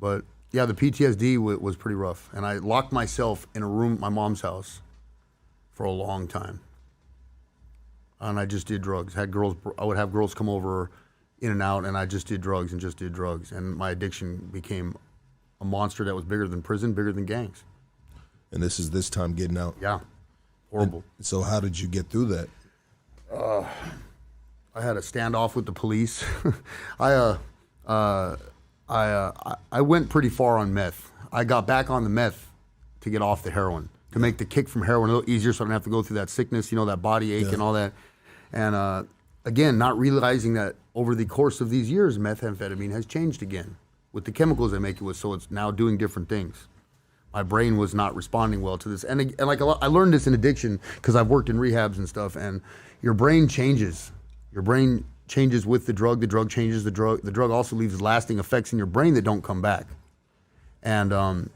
But yeah, the PTSD was pretty rough. And I locked myself in a room at my mom's house for a long time. And I just did drugs. I would have girls come over in and out, and I just did drugs and just did drugs. And my addiction became a monster that was bigger than prison, bigger than gangs. And this is this time getting out. Yeah, horrible. And so how did you get through that? I had a standoff with the police. I went pretty far on meth. I got back on the meth to get off the heroin, to make the kick from heroin a little easier so I didn't have to go through that sickness, that body ache and all that. And again, not realizing that over the course of these years, methamphetamine has changed again with the chemicals they make it with, so it's now doing different things. My brain was not responding well to this. And like I learned this in addiction because I've worked in rehabs and stuff, and your brain changes. Your brain changes with the drug changes the drug. The drug also leaves lasting effects in your brain that don't come back. And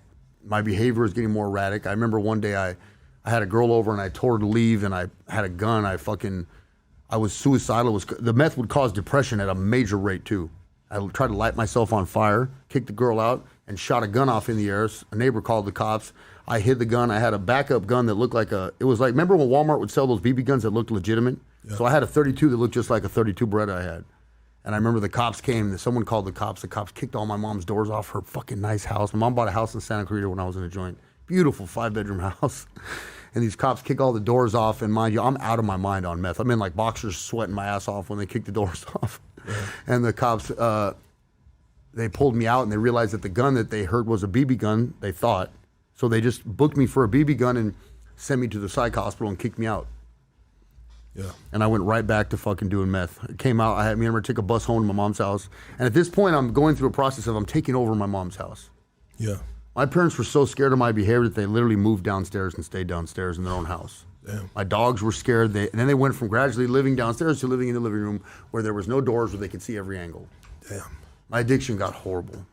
my behavior is getting more erratic. I remember one day I had a girl over and I told her to leave, and I had a gun. I was suicidal. The meth would cause depression at a major rate too. I tried to light myself on fire, kicked the girl out, and shot a gun off in the air. A neighbor called the cops. I hid the gun. I had a backup gun that looked like remember when Walmart would sell those BB guns that looked legitimate? Yeah. So I had a 32 that looked just like a 32 Beretta I had. And I remember the cops came, someone called the cops. The cops kicked all my mom's doors off her fucking nice house. My mom bought a house in Santa Clarita when I was in a joint. Beautiful 5-bedroom house. And these cops kick all the doors off, and mind you, I'm out of my mind on meth. I'm in like boxers sweating my ass off when they kick the doors off. Yeah. And the cops, they pulled me out, and they realized that the gun that they heard was a BB gun, they thought. So they just booked me for a BB gun and sent me to the psych hospital and kicked me out. Yeah. And I went right back to fucking doing meth. I came out, I remember take a bus home to my mom's house. And at this point, I'm going through a process of I'm taking over my mom's house. Yeah. My parents were so scared of my behavior that they literally moved downstairs and stayed downstairs in their own house. Damn. My dogs were scared. And then they went from gradually living downstairs to living in the living room where there was no doors where they could see every angle. Damn. My addiction got horrible.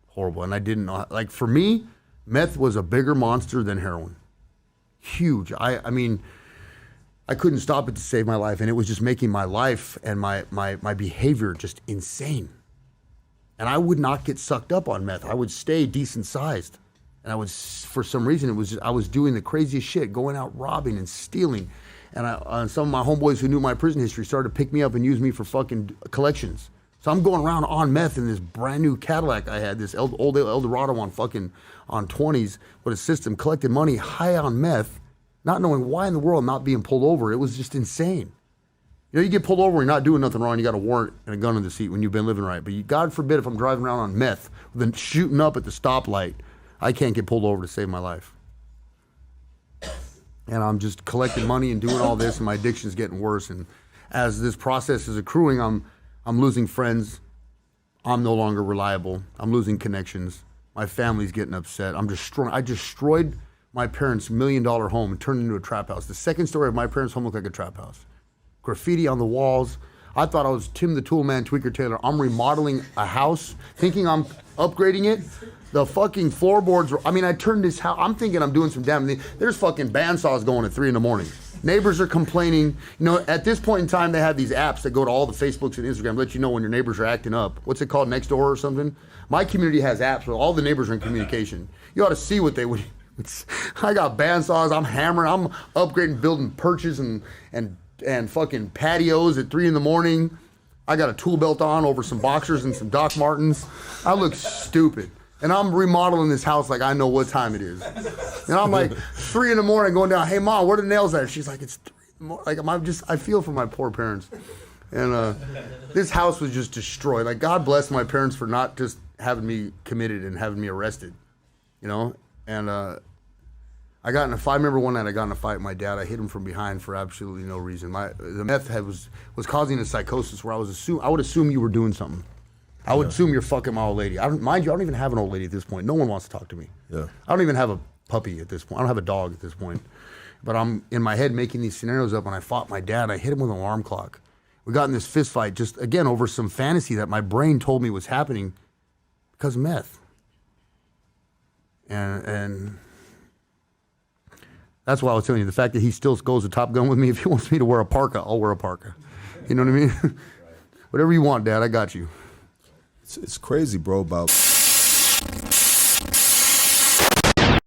Horrible. And I didn't know. Like, for me, meth was a bigger monster than heroin. Huge. I mean, I couldn't stop it to save my life. And it was just making my life and my behavior just insane. And I would not get sucked up on meth. I would stay decent sized. And for some reason, I was doing the craziest shit, going out robbing and stealing. And some of my homeboys who knew my prison history started to pick me up and use me for fucking collections. So I'm going around on meth in this brand new Cadillac I had, this old Eldorado on 20s with a system, collecting money high on meth, not knowing why in the world I'm not being pulled over. It was just insane. You get pulled over, you're not doing nothing wrong, you got a warrant and a gun in the seat when you've been living right. But God forbid if I'm driving around on meth, then shooting up at the stoplight, I can't get pulled over to save my life. And I'm just collecting money and doing all this, and my addiction's getting worse. And as this process is accruing, I'm losing friends. I'm no longer reliable. I'm losing connections. My family's getting upset. I destroyed my parents' $1 million home and turned it into a trap house. The second story of my parents' home looked like a trap house. Graffiti on the walls. I thought I was Tim the Tool Man, Tweaker Taylor. I'm remodeling a house, thinking I'm upgrading it. The fucking floorboards I turned this house, I'm thinking I'm doing some damn thing. There's fucking bandsaws going at 3 a.m. Neighbors are complaining. At this point in time, they have these apps that go to all the Facebooks and Instagram, let you know when your neighbors are acting up. What's it called, Nextdoor or something? My community has apps where all the neighbors are in communication. You ought to see what they would. I got bandsaws, I'm hammering, I'm upgrading, building perches and fucking patios at 3 a.m. I got a tool belt on over some boxers and some Doc Martens. I look stupid. And I'm remodeling this house like I know what time it is. And I'm like 3 a.m. going down, hey mom, where are the nails at? She's like, it's 3 a.m. Like I feel for my poor parents. And this house was just destroyed. Like God bless my parents for not just having me committed and having me arrested, And I remember one night I got in a fight with my dad. I hit him from behind for absolutely no reason. The meth was causing a psychosis where I would assume you were doing something. I would assume you're fucking my old lady. Mind you, I don't even have an old lady at this point. No one wants to talk to me. Yeah. I don't even have a puppy at this point. I don't have a dog at this point. But I'm in my head making these scenarios up, and I fought my dad. I hit him with an alarm clock. We got in this fist fight just, again, over some fantasy that my brain told me was happening because of meth. And that's why I was telling you, the fact that he still goes to Top Gun with me, if he wants me to wear a parka, I'll wear a parka. You know what I mean? Whatever you want, Dad, I got you. It's crazy, bro, about